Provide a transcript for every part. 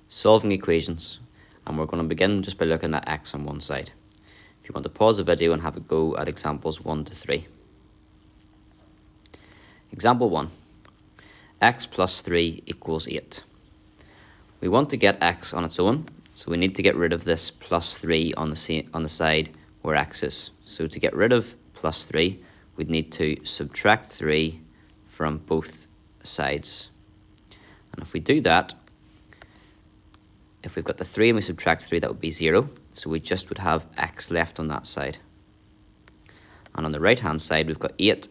solving equations, and we're going to begin just by looking at x on one side. If you want to pause the video and have a go at examples 1 to 3. Example 1. X plus 3 equals 8. We want to get x on its own, so we need to get rid of this plus 3 on the side where x is. So to get rid of plus 3, we'd need to subtract 3 from both sides. And if we do that, if we've got the 3 and we subtract 3, that would be 0. So we just would have x left on that side. And on the right hand side, we've got 8.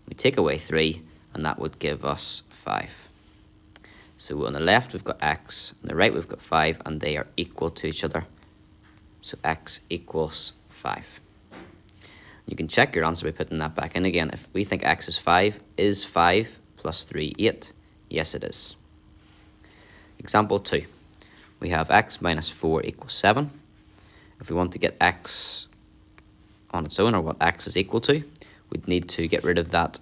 We take away 3, and that would give us 5. So on the left, we've got x. On the right, we've got 5, and they are equal to each other. So x equals 5. You can check your answer by putting that back in again. If we think x is 5 plus 3 8? Yes, it is. Example 2. We have x minus 4 equals 7. If we want to get x on its own, or what x is equal to, we'd need to get rid of that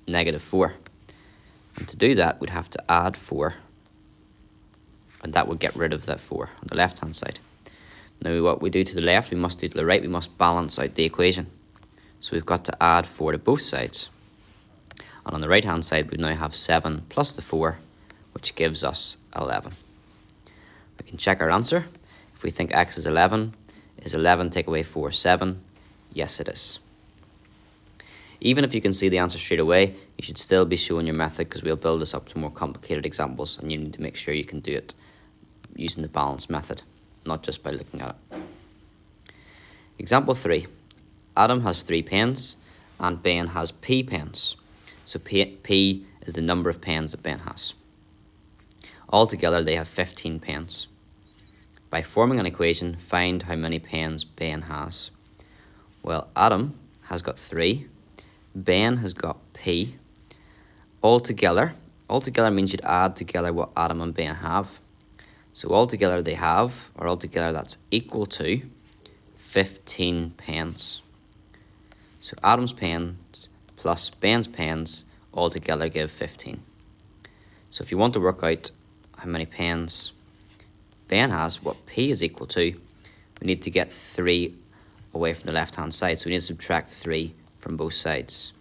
negative 4. And to do that, we'd have to add 4. And that would get rid of that 4 on the left-hand side. Now, what we do to the left, we must do to the right. We must balance out the equation. So we've got to add 4 to both sides. And on the right-hand side, we now have 7 plus the 4, which gives us 11. We can check our answer. If we think x is 11 take away 4 7? Yes, it is. Even if you can see the answer straight away, you should still be showing your method, because we'll build this up to more complicated examples, and you need to make sure you can do it using the balance method, not just by looking at it. Example 3. Adam has 3 pens and Ben has p pens. So p is the number of pens that Ben has. Altogether, they have 15 pens. By forming an equation, find how many pens Ben has. Well, Adam has got 3. Ben has got p. Altogether means you'd add together what Adam and Ben have. So altogether they have, or altogether that's equal to 15 pens. So Adam's pens plus Ben's pens altogether give 15. So if you want to work out how many pens Ben has, what p is equal to, we need to get 3 away from the left-hand side. So we need to subtract 3 from both sides.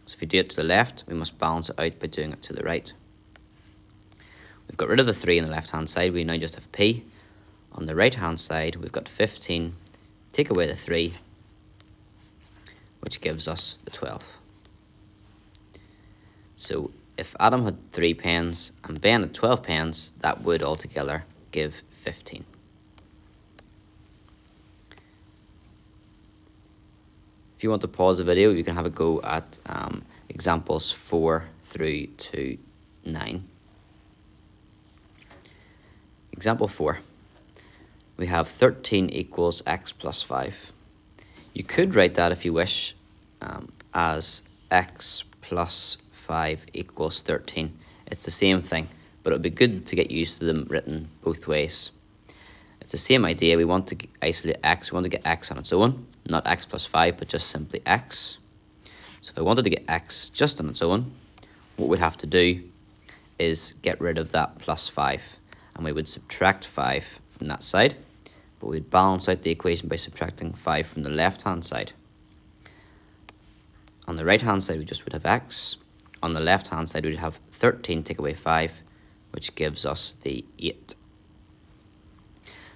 So if we do it to the left, we must balance it out by doing it to the right. We've got rid of the 3 on the left-hand side. We now just have p. On the right-hand side, we've got 15. Take away the 3, which gives us the 12. So if Adam had 3 pens and Ben had 12 pens, that would altogether give 15. If you want to pause the video, you can have a go at examples 4 through to 9. Example 4. We have 13 equals x plus 5. You could write that, if you wish, as x plus 5 equals 13. It's the same thing, but it would be good to get used to them written both ways. It's the same idea. We want to isolate x. We want to get x on its own, not x plus 5, but just simply x. So if I wanted to get x just on its own, what we'd have to do is get rid of that plus 5. And we would subtract 5 from that side, but we'd balance out the equation by subtracting 5 from the left-hand side. On the right-hand side, we just would have x. On the left-hand side, we'd have 13 take away 5, which gives us the 8.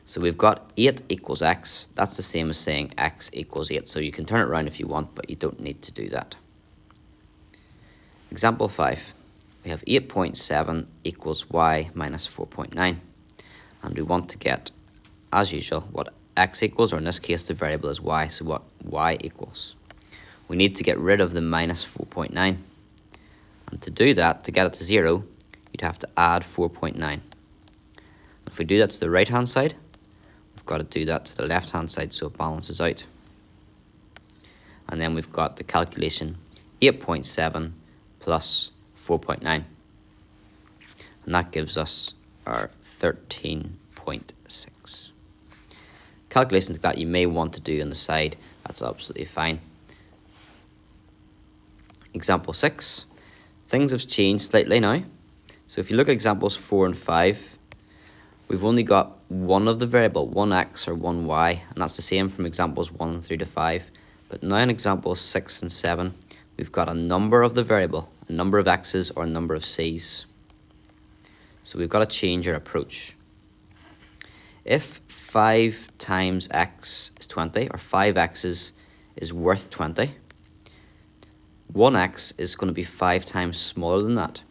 So we've got 8 equals x. That's the same as saying x equals 8. So you can turn it around if you want, but you don't need to do that. Example 5. We have 8.7 equals y minus 4.9. And we want to get, as usual, what x equals, or in this case the variable is y, so what y equals. We need to get rid of the minus 4.9. And to do that, to get it to 0, you'd have to add 4.9. If we do that to the right-hand side, we've got to do that to the left-hand side so it balances out. And then we've got the calculation 8.7 plus 4.9. And that gives us our 13.6. Calculations like that you may want to do on the side. That's absolutely fine. Example 6. Things have changed slightly now. So if you look at examples 4 and 5, we've only got one of the variable, one x or one y, and that's the same from examples 1 through to 5. But now in examples 6 and 7, we've got a number of the variable, a number of x's or a number of c's. So we've got to change our approach. If 5 times x is 20, or 5 x's is worth 20, 1x is going to be 5 times smaller than that.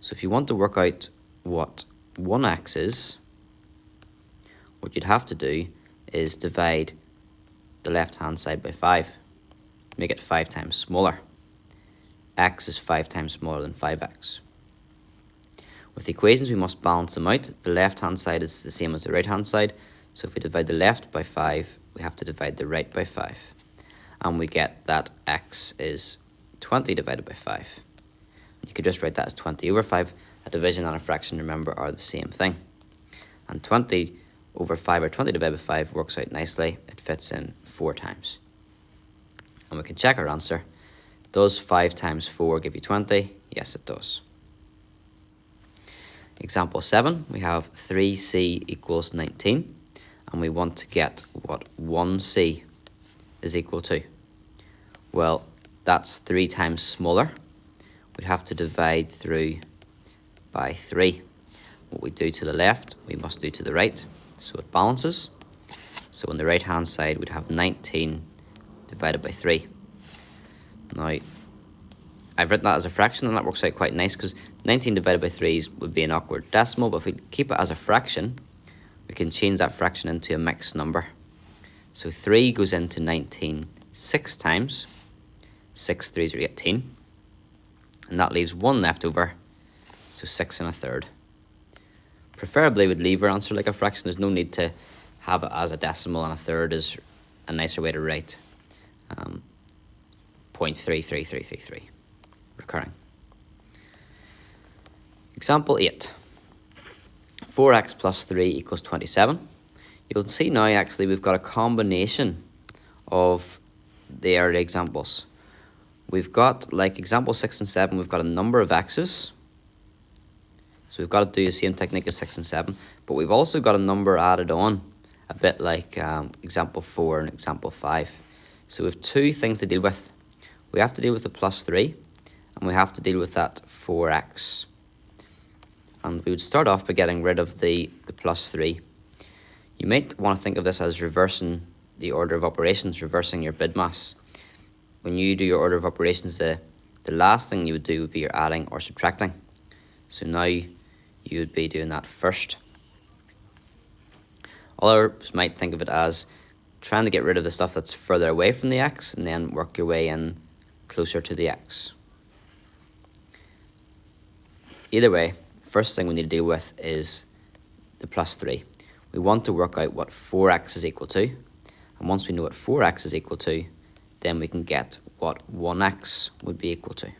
So if you want to work out what 1x is, what you'd have to do is divide the left-hand side by 5. Make it 5 times smaller. X is 5 times smaller than 5x. With the equations, we must balance them out. The left-hand side is the same as the right-hand side. So if we divide the left by 5, we have to divide the right by 5. And we get that x is 20 divided by 5. You could just write that as 20 over 5. A division and a fraction, remember, are the same thing. And 20 over 5, or 20 divided by 5, works out nicely. It fits in 4 times. And we can check our answer. Does 5 times 4 give you 20? Yes, it does. Example 7, we have 3c equals 19. And we want to get what 1c is equal to. Well, that's 3 times smaller. We'd have to divide through by 3. What we do to the left, we must do to the right. So it balances. So on the right hand side, we'd have 19 divided by 3. Now, I've written that as a fraction, and that works out quite nice because 19 divided by 3 would be an awkward decimal, but if we keep it as a fraction, we can change that fraction into a mixed number. So 3 goes into 19 6 times. 6 3s are 18. And that leaves 1 left over, so 6 1/3. Preferably we'd leave our answer like a fraction. There's no need to have it as a decimal, and 1/3 is a nicer way to write 0.33333 recurring. Example 8. 4x plus 3 equals 27. You'll see now actually we've got a combination of the early examples. We've got, like example 6 and 7, we've got a number of x's. So we've got to do the same technique as 6 and 7, but we've also got a number added on, a bit like example 4 and example 5. So we have 2 things to deal with. We have to deal with the plus 3, and we have to deal with that 4x. And we would start off by getting rid of the plus 3. You might want to think of this as reversing the order of operations, reversing your BIDMAS. When you do your order of operations, the last thing you would do would be your adding or subtracting. So now you would be doing that first. Others might think of it as trying to get rid of the stuff that's further away from the x and then work your way in closer to the x. Either way, first thing we need to deal with is the plus 3. We want to work out what 4x is equal to. And once we know what 4x is equal to, then we can get what 1x would be equal to.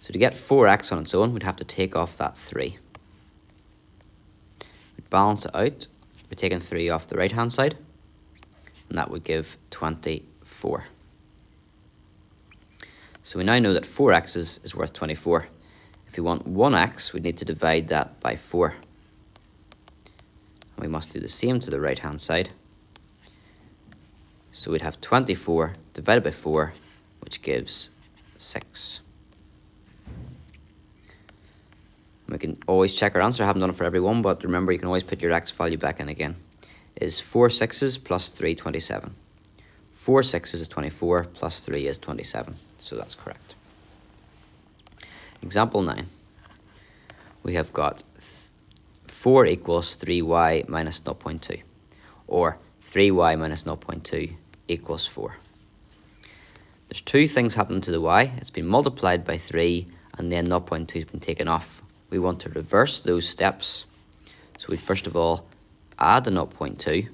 So to get 4x on its own, we'd have to take off that 3. We'd balance it out by taking 3 off the right-hand side, and that would give 24. So we now know that 4x is worth 24. If we want 1x, we'd need to divide that by 4. And we must do the same to the right-hand side. So we'd have 24 divided by 4, which gives 6. We can always check our answer. I haven't done it for every one, but remember you can always put your x value back in again. Is 4 6s plus 3 27. 4 6s is 24 plus 3 is 27. So that's correct. Example 9. We have got 4 equals 3y minus 0.2. Or 3y minus 0.2 equals 4. There's 2 things happening to the y. It's been multiplied by 3 and then 0.2 has been taken off. We want to reverse those steps. So we'd first of all add the 0.2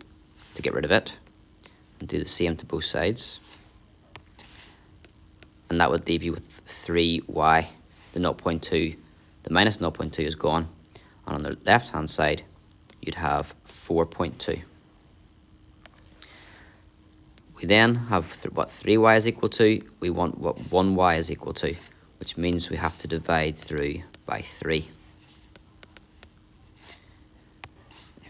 to get rid of it and do the same to both sides. And that would leave you with 3y. The 0.2, the minus 0.2 is gone. And on the left hand side, you'd have 4.2. We then have what 3y is equal to. We want what 1y is equal to, which means we have to divide through by 3.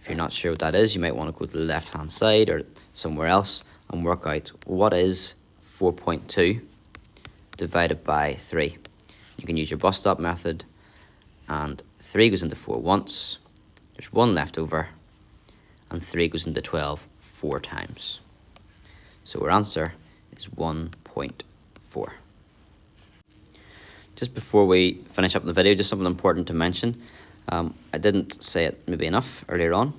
If you're not sure what that is, you might want to go to the left-hand side or somewhere else and work out what is 4.2 divided by 3. You can use your bus stop method, and 3 goes into 4 once, there's 1 left over, and 3 goes into 12 4 times. So our answer is 1.4. Just before we finish up the video, just something important to mention. I didn't say it maybe enough earlier on.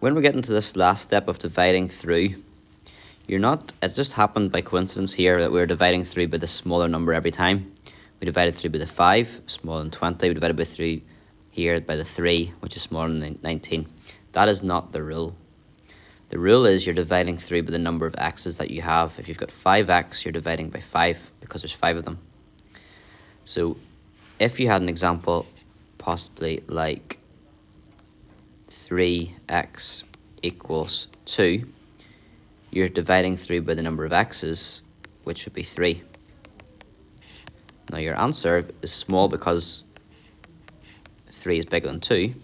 When we get into this last step of dividing through, it just happened by coincidence here that we're dividing through by the smaller number every time. We divided through by the 5, smaller than 20. We divided by 3 here by the 3, which is smaller than 19. That is not the rule. The rule is you're dividing through by the number of x's that you have. If you've got 5x, you're dividing by 5 because there's 5 of them. So if you had an example possibly like 3x equals 2, you're dividing through by the number of x's, which would be 3. Now your answer is small because 3 is bigger than 2,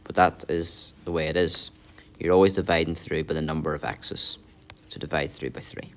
but that is the way it is. You're always dividing through by the number of x's. So divide through by 3.